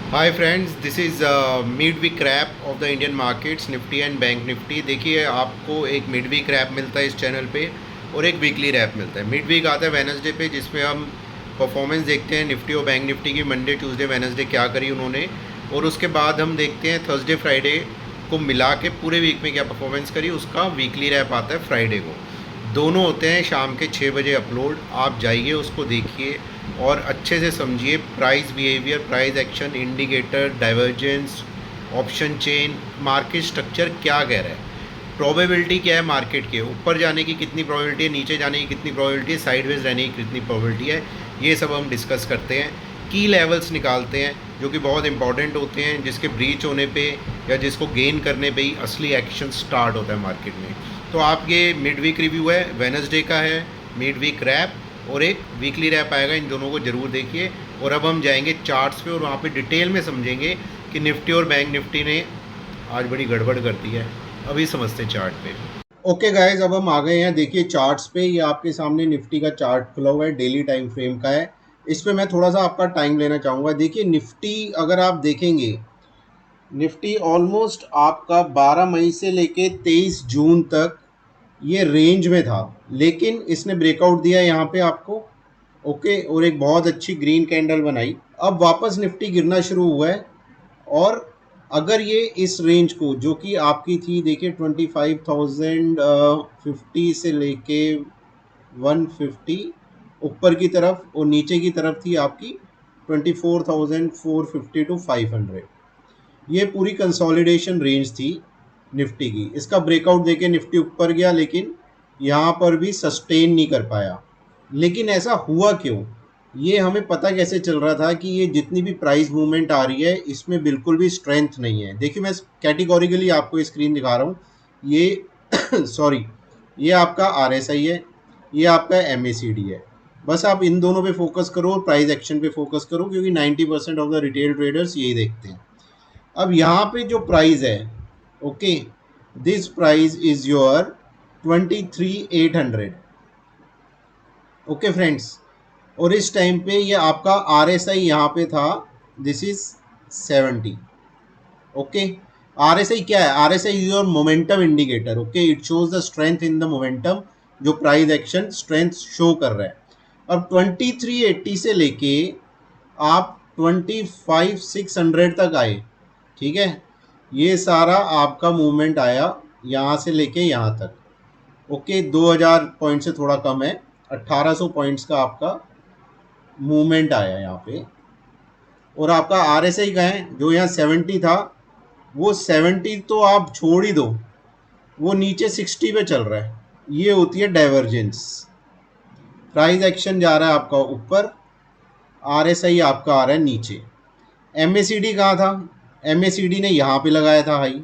Hi friends, this is midweek wrap of the Indian markets Nifty and bank Nifty. देखिए, आपको एक mid week rap मिलता है इस चैनल पे और एक वीकली रैप मिलता है। मिड वीक आता है वेनसडे पे, जिसमें हम परफॉर्मेंस देखते हैं निफ्टी और बैंक निफ्टी की मंडे ट्यूसडे वेनसडे क्या करी उन्होंने, और उसके बाद हम देखते हैं थर्सडे फ्राइडे को मिला के पूरे वीक में क्या परफॉर्मेंस करी। उसका वीकली रैप आता है फ्राइडे को। दोनों होते हैं शाम के 6 बजे अपलोड। आप जाइए, उसको देखिए और अच्छे से समझिए price behaviour, price action, indicator, divergence, option chain, market structure क्या कह रहा है, प्रोबेबिलिटी क्या है मार्केट के ऊपर जाने की कितनी प्रोबेबिलिटी है, नीचे जाने की कितनी प्रोबेबिलिटी है, साइडवेज रहने की कितनी प्रोबेबिलिटी है। ये सब हम डिस्कस करते हैं। की लेवल्स निकालते हैं जो कि बहुत इंपॉर्टेंट होते हैं, जिसके ब्रीच होने पे या जिसको गेन करने पे ही असली एक्शन स्टार्ट होता है मार्केट में। तो आप ये मिड वीक रिव्यू है, वेनसडे का है मिड वीक रैप और एक वीकली रैप आएगा। इन दोनों को ज़रूर देखिए। और अब हम जाएंगे चार्ट्स पे और वहाँ पे डिटेल में समझेंगे कि निफ्टी और बैंक निफ्टी ने आज बड़ी गड़बड़ कर दी है। अभी समझते हैं चार्ट पे। ओके गाइज, अब हम आ गए हैं। देखिए चार्ट्स पे, ये आपके सामने निफ्टी का चार्ट खुला हुआ है, डेली टाइम फ्रेम का है। इस पे मैं थोड़ा सा आपका टाइम लेना चाहूँगा। देखिए निफ्टी अगर आप देखेंगे, निफ्टी ऑलमोस्ट आपका 12 मई से लेके 23 जून तक ये रेंज में था, लेकिन इसने ब्रेकआउट दिया यहाँ पे आपको। ओके, और एक बहुत अच्छी ग्रीन कैंडल बनाई। अब वापस निफ्टी गिरना शुरू हुआ है। और अगर ये इस रेंज को, जो कि आपकी थी, देखिए 25,050 से लेके 150 ऊपर की तरफ, और नीचे की तरफ थी आपकी 24,450 टू 500। ये पूरी कंसोलिडेशन रेंज थी निफ्टी की। इसका ब्रेकआउट देके निफ्टी ऊपर गया, लेकिन यहाँ पर भी सस्टेन नहीं कर पाया। लेकिन ऐसा हुआ क्यों, ये हमें पता कैसे चल रहा था कि ये जितनी भी प्राइस मूवमेंट आ रही है इसमें बिल्कुल भी स्ट्रेंथ नहीं है। देखिए मैं कैटेगोरिकली आपको स्क्रीन दिखा रहा हूँ। ये सॉरी, ये आपका आरएसआई है, ये आपका एमएसीडी है। बस आप इन दोनों पे फोकस करो और प्राइस एक्शन पे फोकस करो, क्योंकि 90% ऑफ द रिटेल ट्रेडर्स यही देखते हैं। अब यहाँ पे जो प्राइस है, okay, this price is your 23,800। Okay friends, और इस टाइम पे ये आपका आर एस आई यहाँ पे था, this is 70। Okay, R S I क्या है? R S I is your momentum indicator. Okay, it shows the strength in the momentum, जो प्राइस एक्शन स्ट्रेंथ शो कर रहा है। अब 2380 से लेके आप 25,600 तक आए। ठीक है, ये सारा आपका मूवमेंट आया यहाँ से लेके यहाँ तक। ओके, 2000 पॉइंट से थोड़ा कम है, 1800 पॉइंट्स का आपका मूवमेंट आया यहाँ पे। और आपका आर एस आई का है, जो यहाँ 70 था, वो 70 तो आप छोड़ ही दो, वो नीचे 60 पे चल रहा है। ये होती है डाइवर्जेंस। प्राइस एक्शन जा रहा है आपका ऊपर, आर एस आई आपका आ रहा है नीचे। एम ए सी डी कहाँ था? एम ए सी डी ने यहाँ पे लगाया था हाई।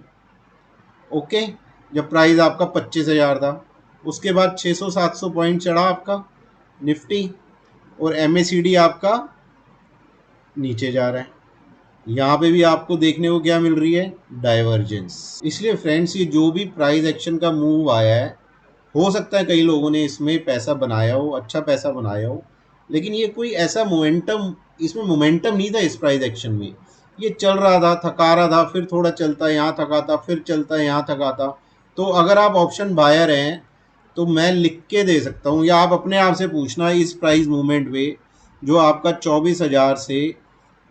ओके, जब प्राइस आपका 25,000 था, उसके बाद 600-700 पॉइंट चढ़ा आपका निफ्टी, और एम ए सी डी आपका नीचे जा रहा है। यहाँ पे भी आपको देखने को क्या मिल रही है? डाइवर्जेंस। इसलिए फ्रेंड्स, ये जो भी प्राइस एक्शन का मूव आया है, हो सकता है कई लोगों ने इसमें पैसा बनाया हो, अच्छा पैसा बनाया हो, लेकिन ये कोई ऐसा मोमेंटम, इसमें मोमेंटम नहीं था इस प्राइस एक्शन में। ये चल रहा था, थका रहा था, फिर थोड़ा चलता यहाँ थकाता, फिर चलता यहाँ थकाता। तो अगर आप ऑप्शन बायर हैं तो मैं लिख के दे सकता हूँ, या आप अपने आप से पूछना इस प्राइस मूवमेंट में, जो आपका 24,000 से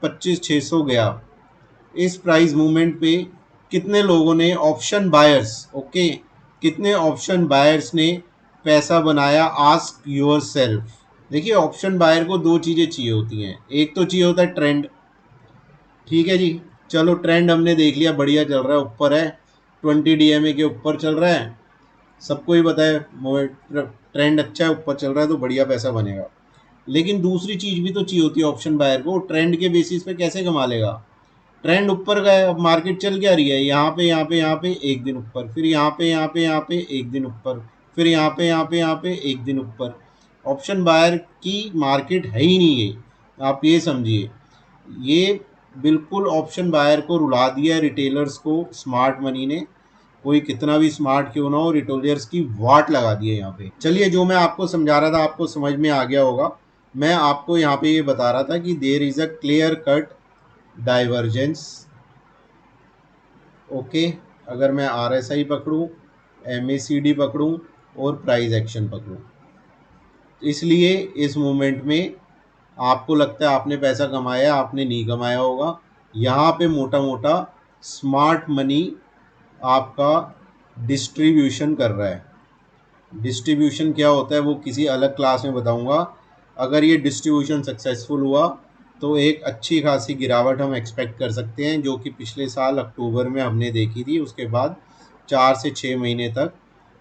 25,600 गया, इस प्राइस मूवमेंट पे कितने लोगों ने ऑप्शन बायर्स, ओके, कितने ऑप्शन बायर्स ने पैसा बनाया? Ask your self. देखिए, ऑप्शन बायर को दो चीज़ें चाहिए होती हैं। एक तो चाहिए होता है ट्रेंड। ठीक है जी, चलो ट्रेंड हमने देख लिया, बढ़िया चल रहा है, ऊपर है, 20 DMA के ऊपर चल रहा है, सबको ही पता है ट्रेंड अच्छा है, ऊपर चल रहा है तो बढ़िया पैसा बनेगा। लेकिन दूसरी चीज़ भी तो चाहिए होती है ऑप्शन बायर को। ट्रेंड के बेसिस पे कैसे कमा लेगा? ट्रेंड ऊपर गया, अब मार्केट चल क्या रही है? यहाँ पे यहाँ पे यहाँ पे एक दिन ऊपर, फिर यहाँ पे यहाँ पे यहाँ पे एक दिन ऊपर, फिर यहाँ पे यहाँ पे यहाँ पे एक दिन ऊपर। ऑप्शन बायर की मार्केट है ही नहीं ये, आप ये समझिए। ये बिल्कुल ऑप्शन बायर को रुला दिया है रिटेलर्स को, स्मार्ट मनी ने। कोई कितना भी स्मार्ट क्यों ना हो, रिटेलर्स की वाट लगा दी है यहाँ पे। चलिए, जो मैं आपको समझा रहा था आपको समझ में आ गया होगा। मैं आपको यहाँ पे ये बता रहा था कि there is a clear cut divergence. Okay, अगर मैं RSI पकड़ूं, MACD पकड़ूं और प्राइस एक्शन पकड़ूं, इसलिए इस मूवमेंट में आपको लगता है आपने पैसा कमाया, आपने नहीं कमाया होगा। यहाँ पे मोटा मोटा स्मार्ट मनी आपका डिस्ट्रीब्यूशन कर रहा है। डिस्ट्रीब्यूशन क्या होता है वो किसी अलग क्लास में बताऊंगा। अगर ये डिस्ट्रीब्यूशन सक्सेसफुल हुआ तो एक अच्छी खासी गिरावट हम एक्सपेक्ट कर सकते हैं, जो कि पिछले साल अक्टूबर में हमने देखी थी। उसके बाद 4 से 6 महीने तक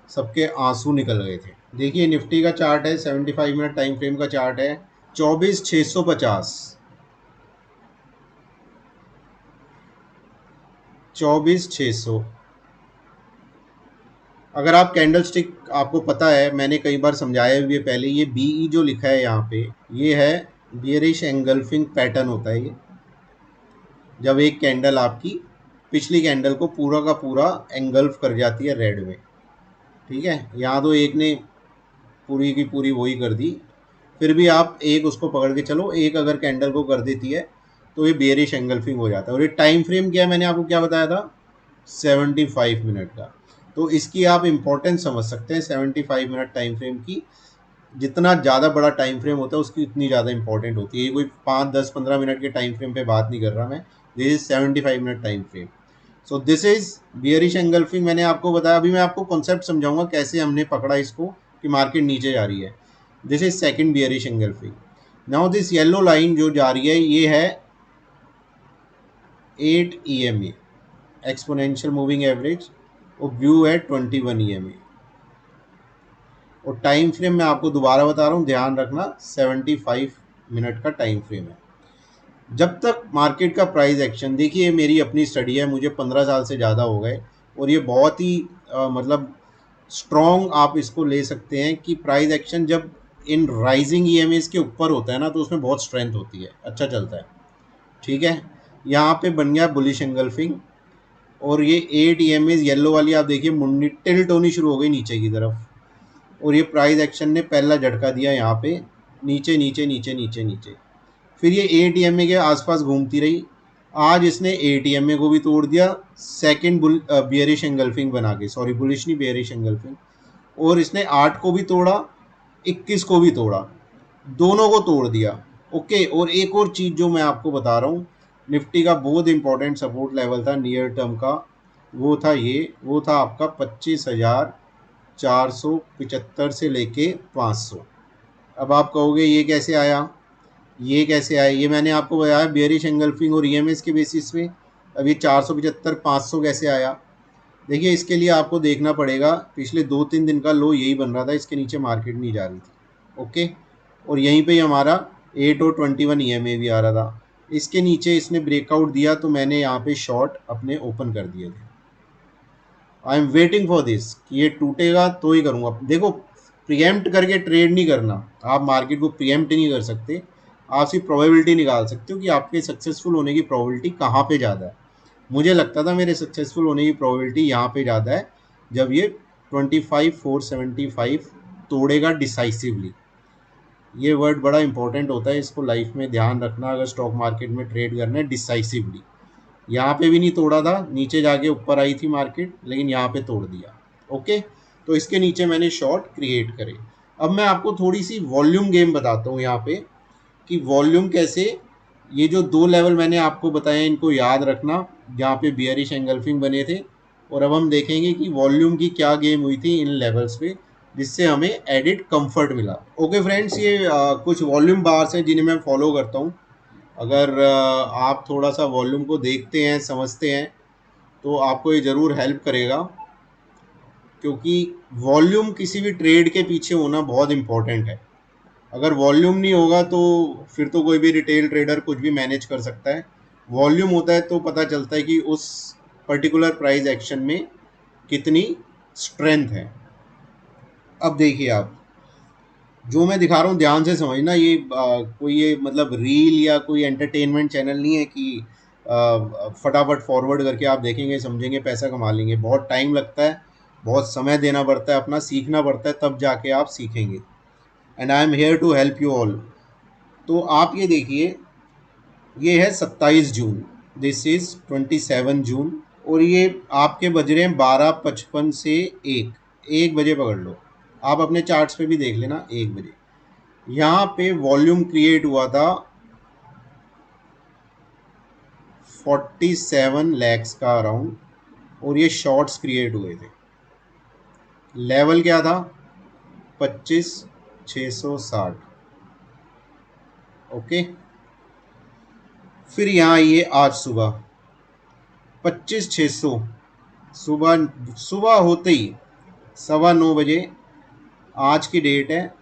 सबके आंसू निकल गए थे। देखिए निफ्टी का चार्ट है, 75 मिनट टाइम फ्रेम का चार्ट है, 24,650, 24,600। अगर आप कैंडल स्टिक, आपको पता है मैंने कई बार समझाया भी है पहले, ये BE जो लिखा है यहाँ पे, ये है बियरिश एंगल्फिंग पैटर्न होता है ये। जब एक कैंडल आपकी पिछली कैंडल को पूरा का पूरा एंगल्फ कर जाती है रेड में, ठीक है। यहाँ तो एक ने पूरी की पूरी वही कर दी, फिर भी आप एक उसको पकड़ के चलो, एक अगर कैंडल को कर देती है तो ये बेरिश एंगल्फिंग हो जाता है। और ये टाइम फ्रेम क्या है, मैंने आपको क्या बताया था, 75 मिनट का। तो इसकी आप इम्पोर्टेंस समझ सकते हैं 75 मिनट टाइम फ्रेम की। जितना ज़्यादा बड़ा टाइम फ्रेम होता है उसकी उतनी ज़्यादा इंपॉर्टेंट होती है। ये कोई 5, 10, 15 मिनट के टाइम फ्रेम पे बात नहीं कर रहा मैं, this is 75 minute time frame. So this is bearish engulfing, मैंने आपको बताया। अभी मैं आपको कॉन्सेप्ट समझाऊंगा कैसे हमने पकड़ा इसको कि मार्केट नीचे जा रही है। This is second bearish engulfing. Now this yellow line जो जा रही है ये है 8 EMA, एक्सपोनेंशियल मूविंग एवरेज, और व्यू है 21 EMA। और टाइम फ्रेम मैं आपको दोबारा बता रहा हूँ, ध्यान रखना 75 मिनट का टाइम फ्रेम है। जब तक मार्केट का प्राइस एक्शन, देखिए मेरी अपनी स्टडी है, मुझे 15 साल से ज़्यादा हो गए, और ये बहुत ही मतलब स्ट्रॉन्ग आप इसको ले सकते हैं कि प्राइस एक्शन जब इन राइजिंग EMAs के ऊपर होता है ना, तो उसमें बहुत स्ट्रेंथ होती है, अच्छा चलता है, ठीक है। यहाँ पे बन गया बुलिश एंगल्फिंग, और ये 8 EMAs येलो वाली आप देखिए मुंडी टिल्ट होनी शुरू हो गई नीचे की तरफ, और ये प्राइस एक्शन ने पहला झटका दिया यहाँ पे, नीचे नीचे नीचे नीचे नीचे। फिर ये ATMA के आसपास घूमती रही, आज इसने ATMA को भी तोड़ दिया, सेकंड बियरिश एंगल्फिंग बना के, सॉरी बुलिश नहीं, बियरिश एंगल्फिंग। और इसने 8 को भी तोड़ा, 21 को भी तोड़ा, दोनों को तोड़ दिया। ओके, और एक और चीज़ जो मैं आपको बता रहा हूँ, निफ्टी का बहुत इंपॉर्टेंट सपोर्ट लेवल था नियर टर्म का, वो था ये, वो था आपका 25,475 से लेके 500। अब आप कहोगे ये कैसे आया, ये कैसे आया, ये मैंने आपको बताया बियरिश एंगल्फिंग और EMAs के बेसिस पे। अब ये 475 500 कैसे आया, देखिए इसके लिए आपको देखना पड़ेगा, पिछले 2-3 दिन का लो यही बन रहा था, इसके नीचे मार्केट नहीं जा रही थी। ओके, और यहीं पे ही हमारा 8 और 21 EMA भी आ रहा था, इसके नीचे इसने ब्रेकआउट दिया तो मैंने यहाँ पे शॉर्ट अपने ओपन कर दिए थे। I am waiting for this कि ये टूटेगा तो ही करूँगा। देखो, प्रीएम्प्ट करके ट्रेड नहीं करना, आप मार्केट को प्रीएम्प्ट नहीं कर सकते, आप सिर्फ प्रोबेबिलिटी निकाल सकते हो कि आपके सक्सेसफुल होने की प्रोबेबिलिटी कहाँ पे ज़्यादा है। मुझे लगता था मेरे सक्सेसफुल होने की प्रोबेबिलिटी यहाँ पे ज़्यादा है, जब ये 25,475 तोड़ेगा डिसाइसिवली। ये वर्ड बड़ा इंपॉर्टेंट होता है, इसको लाइफ में ध्यान रखना अगर स्टॉक मार्केट में ट्रेड करना है, डिसाइसिवली। यहाँ पे भी नहीं तोड़ा था, नीचे जाके ऊपर आई थी मार्केट, लेकिन यहाँ पे तोड़ दिया। ओके, तो इसके नीचे मैंने शॉर्ट क्रिएट करे। अब मैं आपको थोड़ी सी वॉल्यूम गेम बताता हूँ यहाँ पे, कि वॉल्यूम कैसे, ये जो 2 लेवल मैंने आपको बताया इनको याद रखना, जहाँ पे बियरिश एंगल्फिंग बने थे। और अब हम देखेंगे कि वॉल्यूम की क्या गेम हुई थी इन लेवल्स पे, जिससे हमें एडिट कंफर्ट मिला। ओके फ्रेंड्स, ये कुछ वॉल्यूम बार्स हैं जिन्हें मैं फॉलो करता हूँ। अगर आप थोड़ा सा वॉल्यूम को देखते हैं, समझते हैं, तो आपको ये ज़रूर हेल्प करेगा, क्योंकि वॉल्यूम किसी भी ट्रेड के पीछे होना बहुत इम्पोर्टेंट है। अगर वॉल्यूम नहीं होगा तो फिर तो कोई भी रिटेल ट्रेडर कुछ भी मैनेज कर सकता है। वॉल्यूम होता है तो पता चलता है कि उस पर्टिकुलर प्राइस एक्शन में कितनी स्ट्रेंथ है। अब देखिए आप, जो मैं दिखा रहा हूँ ध्यान से समझना, ये कोई ये मतलब रील या कोई एंटरटेनमेंट चैनल नहीं है कि फटाफट फॉरवर्ड करके आप देखेंगे, समझेंगे, पैसा कमा लेंगे। बहुत टाइम लगता है, बहुत समय देना पड़ता है, अपना सीखना पड़ता है, तब जाके आप सीखेंगे। And I am here to help you all. तो आप ये देखिए, ये है 27 जून, दिस इज 27 जून, और ये आपके बज रहे हैं 12:55 से 1 बजे पकड़ लो। आप अपने चार्ट्स पे भी देख लेना 1 बजे। यहाँ पे वॉल्यूम क्रिएट हुआ था 47 लैक्स का अराउंड, और ये शॉर्ट्स क्रिएट हुए थे। लेवल क्या था? 25,660। ओके, फिर यहाँ आइए आज सुबह 25,600, सुबह सुबह होते ही 9:15 आज की डेट है,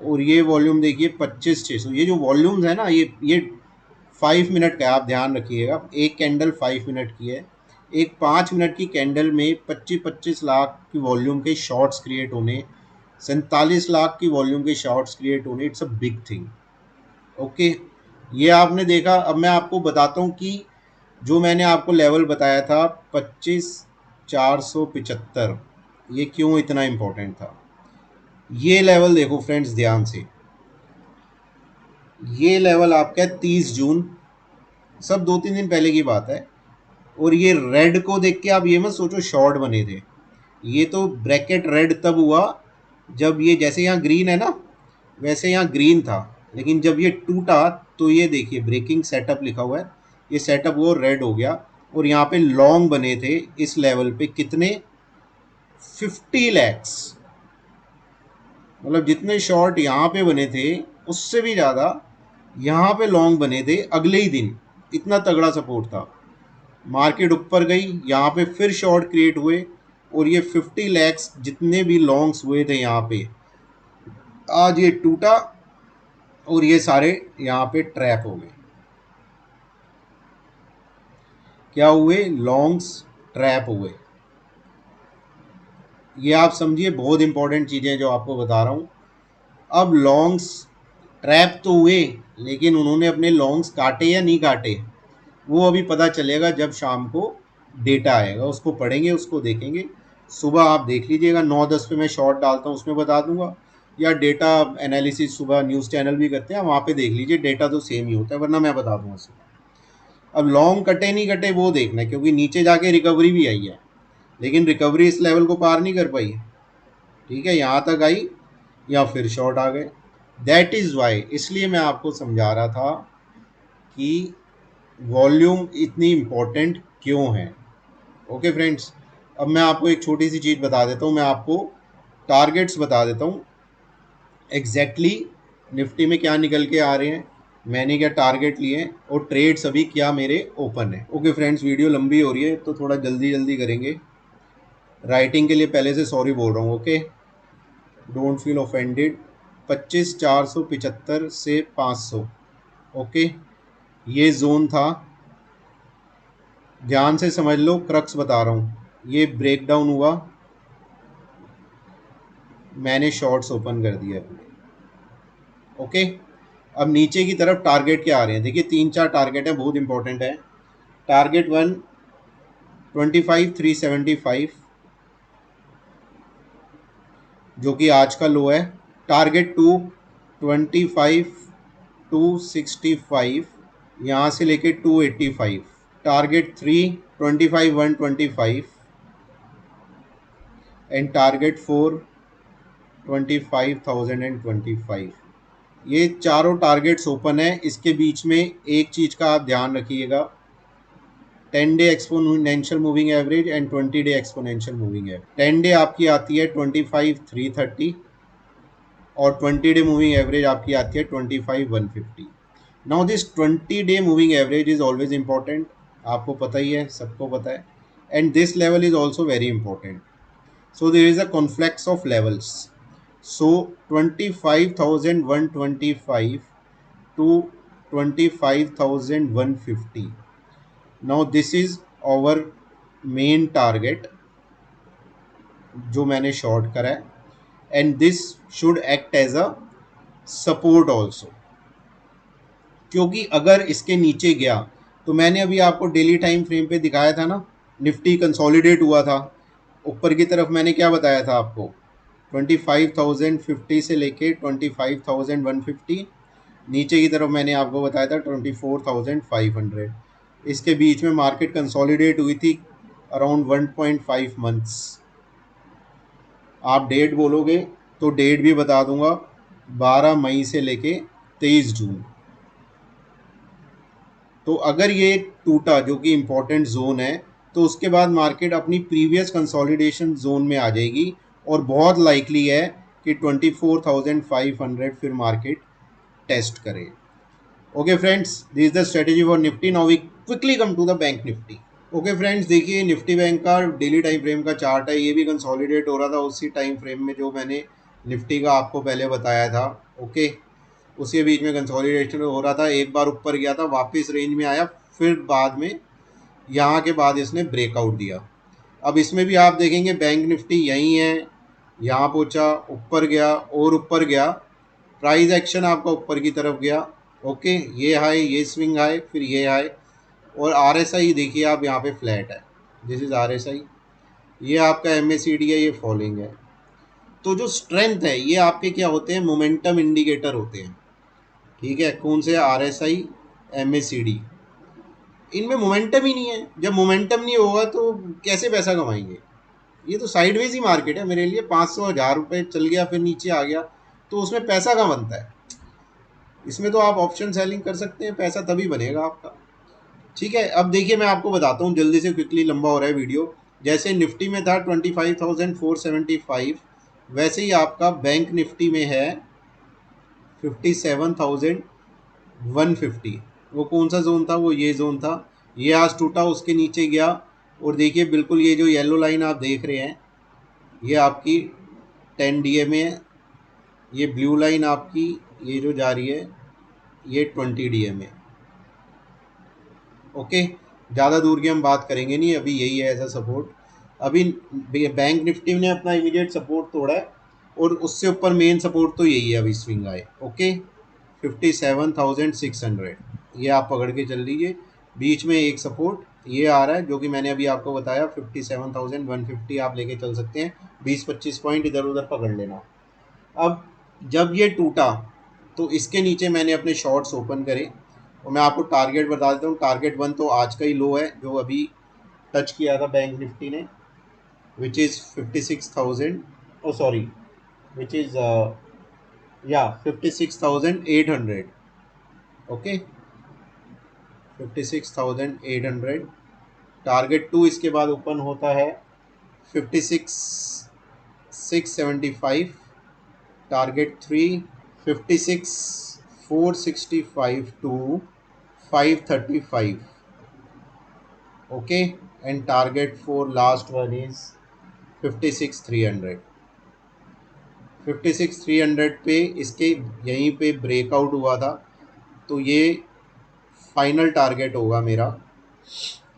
और ये वॉल्यूम देखिए 25,600। ये जो वॉल्यूम्स है ना, ये 5 मिनट का है, आप ध्यान रखिएगा। एक कैंडल 5 मिनट की है, एक 5 मिनट की कैंडल में 25-25 लाख की वॉल्यूम के शॉर्ट्स क्रिएट होने, 47 लाख की वॉल्यूम के शॉर्ट्स क्रिएट होने, it's a big thing. Okay, ये आपने देखा। अब मैं आपको बताता हूँ कि जो मैंने आपको लेवल बताया था 25,475, ये क्यों इतना इम्पोर्टेंट था। ये लेवल देखो फ्रेंड्स ध्यान से, ये लेवल आपका है 30 जून, सब 2-3 दिन पहले की बात है। और ये रेड को देख के आप ये मत सोचो शॉर्ट बने थे, ये तो ब्रैकेट रेड तब हुआ जब ये, जैसे यहाँ ग्रीन है ना, वैसे यहाँ ग्रीन था, लेकिन जब ये टूटा तो ये देखिए ब्रेकिंग सेटअप लिखा हुआ है, ये सेटअप वो रेड हो गया। और यहाँ पे लॉन्ग बने थे इस लेवल पे कितने? 50 लैक्स। मतलब जितने शॉर्ट यहाँ पे बने थे उससे भी ज़्यादा यहाँ पे लॉन्ग बने थे अगले ही दिन। इतना तगड़ा सपोर्ट था। मार्केट ऊपर गई, यहाँ पे फिर शॉर्ट क्रिएट हुए, और ये 50 लैक्स जितने भी लॉन्ग्स हुए थे यहाँ पे, आज ये टूटा और ये सारे यहाँ पे ट्रैप हो गए। क्या हुए? लॉन्ग्स ट्रैप हुए। ये आप समझिए, बहुत इंपॉर्टेंट चीज़ें जो आपको बता रहा हूँ। अब लॉन्ग्स ट्रैप तो हुए, लेकिन उन्होंने अपने लॉन्ग्स काटे या नहीं काटे, वो अभी पता चलेगा जब शाम को डेटा आएगा, उसको पढ़ेंगे, उसको देखेंगे। सुबह आप देख लीजिएगा 9-10 पे मैं शॉर्ट डालता हूँ, उसमें बता दूंगा, या डेटा एनालिसिस सुबह न्यूज़ चैनल भी करते हैं, वहाँ पे देख लीजिए, डेटा तो सेम ही होता है, वरना मैं बता दूंगा सुबह। अब लॉन्ग कटे नहीं कटे वो देखना है, क्योंकि नीचे जाके रिकवरी भी आई है, लेकिन रिकवरी इस लेवल को पार नहीं कर पाई। ठीक है, यहाँ तक आई या फिर शॉर्ट आ गए। दैट इज़ वाई, इसलिए मैं आपको समझा रहा था कि वॉल्यूम इतनी इम्पोर्टेंट क्यों है। ओके फ्रेंड्स, अब मैं आपको एक छोटी सी चीज़ बता देता हूँ, मैं आपको टारगेट्स बता देता हूँ एग्जैक्टली निफ्टी में क्या निकल के आ रहे हैं, मैंने क्या टारगेट लिए हैं, और ट्रेड्स अभी क्या मेरे ओपन है। ओके फ्रेंड्स, वीडियो लंबी हो रही है तो थोड़ा जल्दी जल्दी करेंगे। राइटिंग के लिए पहले से सॉरी बोल रहा हूँ। Okay, don't feel offended. 25,475 से 500, ओके, ये जोन था। ध्यान से समझ लो, क्रक्स बता रहा हूँ। ये ब्रेकडाउन हुआ, मैंने शॉर्ट्स ओपन कर दिया अपने। ओके, अब नीचे की तरफ टारगेट क्या आ रहे हैं, देखिए 3-4 टारगेट है, बहुत इंपॉर्टेंट है। टारगेट 1 25,375, जो कि आज का लो है। टारगेट 2 25,265, यहाँ से लेके 285। Target 3 25,125, and target 4 25,025। ये चारों टारगेट्स ओपन है। इसके बीच में एक चीज़ का आप ध्यान रखिएगा, 10-डे एक्सपोनेंशियल मूविंग एवरेज एंड 20-डे एक्सपोनेंशियल मूविंग एवरेज। 10-डे आपकी आती है 25,330, और 20-डे मूविंग एवरेज आपकी आती है 25,150। नाउ दिस 20-डे moving average is always important, आपको पता ही है, सबको पता है, and this level is also very important. So there is a confluence of levels. So 25,125 to 25,150. Now this is our main target जो मैंने शॉर्ट करा है, and this should act as a support also. क्योंकि अगर इसके नीचे गया तो मैंने अभी आपको डेली टाइम फ्रेम पे दिखाया था ना, निफ्टी कंसोलिडेट हुआ था ऊपर की तरफ। मैंने क्या बताया था आपको, 25,050 से लेके 25,150, नीचे की तरफ मैंने आपको बताया था 24,500। इसके बीच में मार्केट कंसोलिडेट हुई थी अराउंड 1.5 मंथ्स। आप डेट बोलोगे तो डेट भी बता दूंगा, 12 मई से लेके 23 जून। तो अगर ये टूटा, जो कि इम्पोर्टेंट जोन है, तो उसके बाद मार्केट अपनी प्रीवियस कंसोलिडेशन जोन में आ जाएगी और बहुत लाइकली है कि 24,500 फिर मार्केट टेस्ट करे। Okay friends, this is the strategy for Nifty. Now we quickly come to the bank Nifty. Okay friends, देखिए निफ्टी बैंक का डेली टाइम फ्रेम का चार्ट है। ये भी कंसोलिडेट हो रहा था उसी टाइम फ्रेम में जो मैंने निफ्टी का आपको पहले बताया था। ओके, उसी बीच में कंसोलिडेशन हो रहा था, एक बार ऊपर गया था, वापस रेंज में आया, फिर बाद में यहाँ के बाद इसने ब्रेकआउट दिया। अब इसमें भी आप देखेंगे बैंक निफ्टी यहीं है, यहाँ पहुँचा, ऊपर गया और ऊपर गया, प्राइस एक्शन आपका ऊपर की तरफ गया। ओके, ये हाई, ये स्विंग हाई, फिर ये हाई, और आरएसआई देखिए आप यहाँ पे फ्लैट है। This is RSI. ये आपका एमएसीडी है, ये फॉलिंग है। तो जो स्ट्रेंथ है ये आपके क्या होते हैं, मोमेंटम इंडिकेटर होते हैं। ठीक है, कौन से, आरएसआई, एमएसीडी। इनमें मोमेंटम ही नहीं है। जब मोमेंटम नहीं होगा तो कैसे पैसा कमाएंगे। ये तो साइडवेज ही मार्केट है मेरे लिए। 500 1000 रुपये चल गया, फिर नीचे आ गया, तो उसमें पैसा कहाँ बनता है। इसमें तो आप ऑप्शन सेलिंग कर सकते हैं, पैसा तभी बनेगा आपका। ठीक है, अब देखिए मैं आपको बताता हूँ जल्दी से, क्विकली, लंबा हो रहा है वीडियो। जैसे निफ्टी में था 25,475, वैसे ही आपका बैंक निफ्टी में है 57,150। वो कौन सा जोन था, वो ये जोन था। ये आज टूटा, उसके नीचे गया, और देखिए बिल्कुल ये जो येलो लाइन आप देख रहे हैं, ये आपकी 10 DMA है। ये ब्लू लाइन आपकी ये जो जा रही है, ये 20 DMA। ओके, ज़्यादा दूर की हम बात करेंगे नहीं, अभी यही है ऐसा सपोर्ट। अभी बैंक निफ्टी ने अपना इमीडिएट सपोर्ट तोड़ा है, और उससे ऊपर मेन सपोर्ट तो यही है अभी स्विंग आए। ओके, 57,600, ये आप पकड़ के चल लीजिए। बीच में एक सपोर्ट ये आ रहा है, जो कि मैंने अभी आपको बताया 57,150, आप लेके चल सकते हैं। 20-25 पॉइंट इधर उधर पकड़ लेना। अब जब ये टूटा तो इसके नीचे मैंने अपने शॉर्ट्स ओपन करे, और मैं आपको टारगेट बता देता हूँ। टारगेट 1 तो आज का ही लो है जो अभी टच किया था बैंक निफ्टी ने, which is 56,000, oh sorry, which is या 56,800। ओके, 56,800। टारगेट 2 इसके बाद ओपन होता है 56,675। Target 3 56,465 to 535। Okay, and target 4 last one is 56,300। 56,300 पे इसके यहीं पे ब्रेकआउट हुआ था, तो ये फाइनल टारगेट होगा मेरा।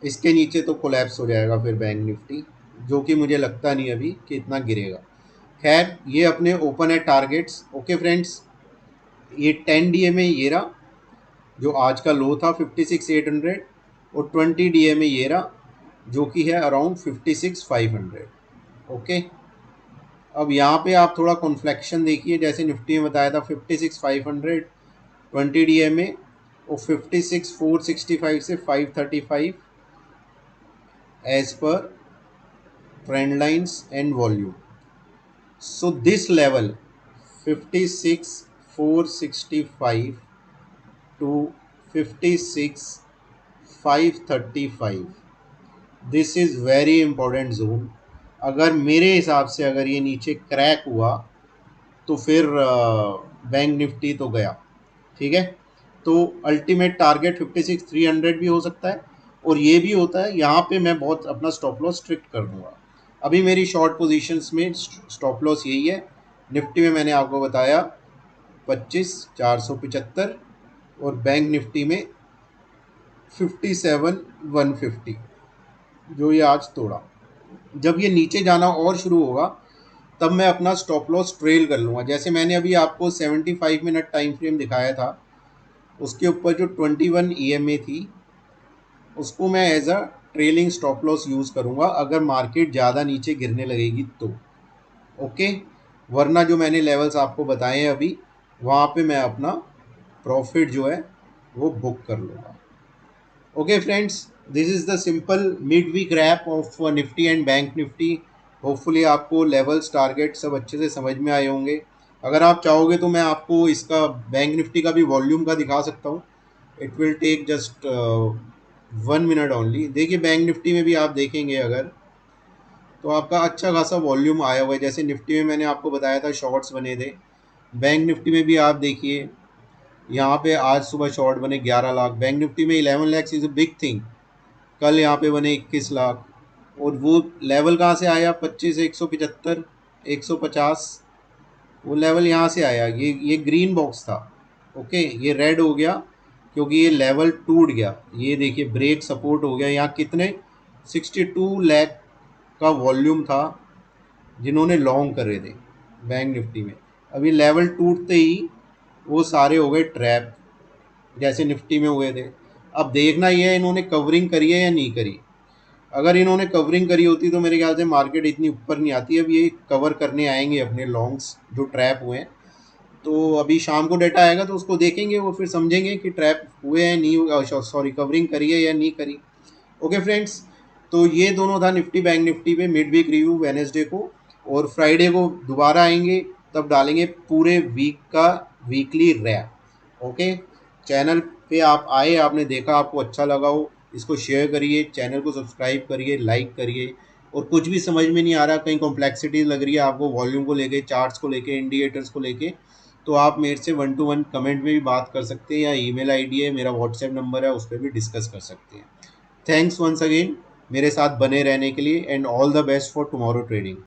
इसके नीचे तो कोलैप्स हो जाएगा फिर बैंक निफ्टी, जो कि मुझे लगता नहीं अभी कि इतना गिरेगा। खैर, ये अपने ओपन है टारगेट्स। ओके फ्रेंड्स, ये 10 DMA ये रहा, जो आज का लो था 56,800, और 20 DMA ये रहा, जो कि है अराउंड 56,500। ओके, अब यहाँ पे आप थोड़ा कॉन्फ्लेक्शन देखिए, जैसे निफ्टी में बताया था 56,500 20 DMA, और 56,465 से 535 एज पर trend lines and volume. So this level 56,465 to 56,535, this is very important zone. अगर मेरे हिसाब से अगर ये नीचे क्रैक हुआ तो फिर बैंक निफ्टी तो गया। ठीक है, तो अल्टीमेट टारगेट 56,300 भी हो सकता है, और ये भी होता है। यहाँ पे मैं बहुत अपना स्टॉप लॉस स्ट्रिक्ट कर दूंगा। अभी मेरी शॉर्ट पोजीशंस में स्टॉप लॉस यही है। निफ्टी में मैंने आपको बताया 25,475, और बैंक निफ्टी में 57,150, जो ये आज तोड़ा। जब ये नीचे जाना और शुरू होगा तब मैं अपना स्टॉप लॉस ट्रेल कर लूँगा। जैसे मैंने अभी आपको 75 मिनट टाइम फ्रेम दिखाया था, उसके ऊपर जो 21 EMA थी, उसको मैं as a trailing stop loss use करूँगा अगर मार्केट ज़्यादा नीचे गिरने लगेगी तो। ओके, वरना जो मैंने लेवल्स आपको बताए हैं अभी, वहाँ पे मैं अपना प्रॉफिट जो है वो बुक कर लूँगा। Okay friends, this is the simple midweek wrap of Nifty and bank Nifty. Hopefully आपको लेवल्स टारगेट सब अच्छे से समझ में आए होंगे। अगर आप चाहोगे तो मैं आपको इसका बैंक निफ्टी का भी वॉल्यूम का दिखा सकता हूँ। It will take just 1 minute only. देखिए बैंक निफ्टी में भी आप देखेंगे अगर, तो आपका अच्छा खासा वॉल्यूम आया हुआ है। जैसे निफ्टी में मैंने आपको बताया था शॉर्ट्स बने थे, बैंक निफ्टी में भी आप देखिए यहाँ पे आज सुबह शॉर्ट बने 11 लाख। बैंक निफ्टी में 11 lakhs is a big thing. कल यहाँ पे बने 21 लाख। और वो लेवल कहाँ से आया? 25, 175, 150, वो लेवल यहाँ से आया। ये ग्रीन बॉक्स था। ओके, ये रेड हो गया क्योंकि ये लेवल टूट गया। ये देखिए ब्रेक सपोर्ट हो गया। यहाँ कितने 62 लाख का वॉल्यूम था जिन्होंने लॉन्ग करे थे बैंक निफ्टी में। अभी लेवल टूटते ही वो सारे हो गए ट्रैप, जैसे निफ्टी में हुए थे। अब देखना ये है इन्होंने कवरिंग करी है या नहीं करी। अगर इन्होंने कवरिंग करी होती तो मेरे ख्याल से मार्केट इतनी ऊपर नहीं आती। अब ये कवर करने आएंगे अपने लॉन्ग्स जो ट्रैप हुए हैं। तो अभी शाम को डेटा आएगा तो उसको देखेंगे और फिर समझेंगे कि ट्रैप हुए हैं नहीं हुए, सॉरी कवरिंग करी है या नहीं करी। ओके फ्रेंड्स, तो ये दोनों था निफ्टी बैंक निफ्टी पे मिड वीक रिव्यू वेनेसडे को। और फ्राइडे को दोबारा आएंगे, तब डालेंगे पूरे वीक का वीकली रैप। ओके, चैनल पे आप आए, आपने देखा, आपको अच्छा लगा हो, इसको शेयर करिए, चैनल को सब्सक्राइब करिए, लाइक करिए। और कुछ भी समझ में नहीं आ रहा, कहीं कॉम्प्लेक्सिटी लग रही है आपको वॉल्यूम को लेके, चार्ट्स को लेके, इंडिकेटर्स को लेके, तो आप मेरे से 1 to 1 कमेंट में भी बात कर सकते हैं, या ईमेल आईडी है, मेरा व्हाट्सएप नंबर है, उस पर भी डिस्कस कर सकते हैं। थैंक्स वंस अगेन मेरे साथ बने रहने के लिए, and all the best for tomorrow trading.